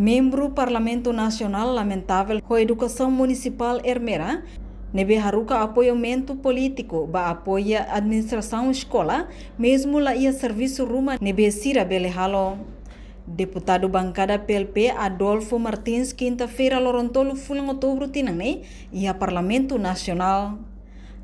Membro Parlamento Nacional lamentável a educação municipal Ermera nebe haruka apoiamento político ba apoia administração escola mesmo lá ia serviço ruma nebe sira belehalo. Deputado bancada PLP Adolfo Martins quinta-feira lorontolo fulang outubro tinangne ia Parlamento Nacional.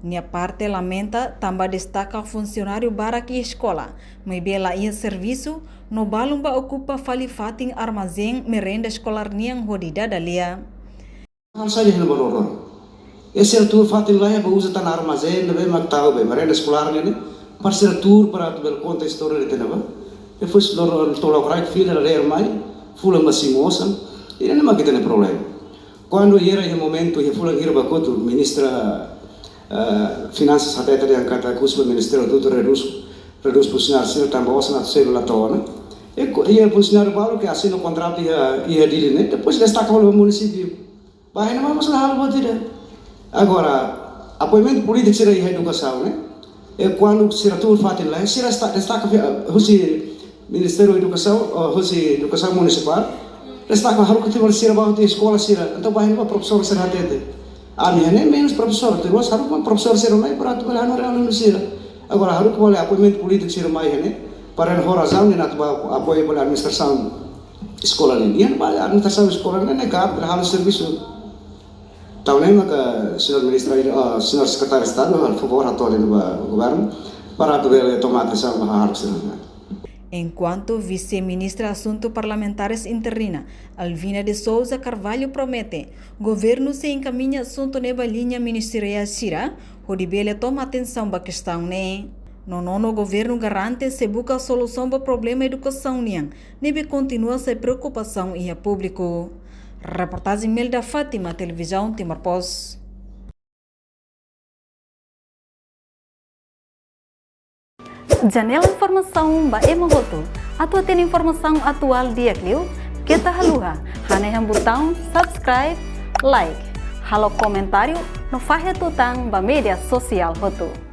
Nia parte lamenta também destaca funcionário barak e escola, mas bela ia serviço no balumba ocupa falifating armazém merenda escolar niang hodida dalia. Saja hina baloror. Esse tur fatin lá é usa tan armazém, nebe magtao be merenda escolar ne, parceira tur para tu bel conta história de tenaba. E foi lor tolo right filha ler mai, fula masimosa, e não mais que tem problema. Quando era o momento e fula ir bacoto ministra Finanças até yang kata kusma Ministério do reduz funcionário sino também na célula tona e funcionário baru que assina o contrato ia dele né depois destaca o município bahaya não vamos lá hal tidak agora apoiamento político será ia educação né e quando será tudo fatil lá será destaca o Ministério da Educação o Educação Municipal destaca harus kita será baru di sekolah será então bahaya não professor será tete Amihane menos professor, terus harus professor ser mai para tu belar orang Indonesia. Agora harus boleh apoiamento político ser mai né para horazão né natu apoio pela administração escola né. Ian para administração escola né negap hal serviço. Tahu né maka senhor ministro senhor secretário de Estado a favor atau do governo para tu belar tomar decisão harus ser. Enquanto vice-ministra Assuntos Parlamentares Interina, Alvina de Souza Carvalho promete, governo se encaminha assunto neba linha ministerial Sira, Rodibele toma atenção para a questão né. No nono governo garante se busca solução para o problema educação niang, nebe continua se preocupação e a público. Reportagem Melda Fátima, Televisão Timor Post. Janela informação ba emogoto. Atua tem informação atual dia clio. Kita haluha. Haneham botão subscribe, like. Halo comentário no fahe tutang ba media sosial hotu.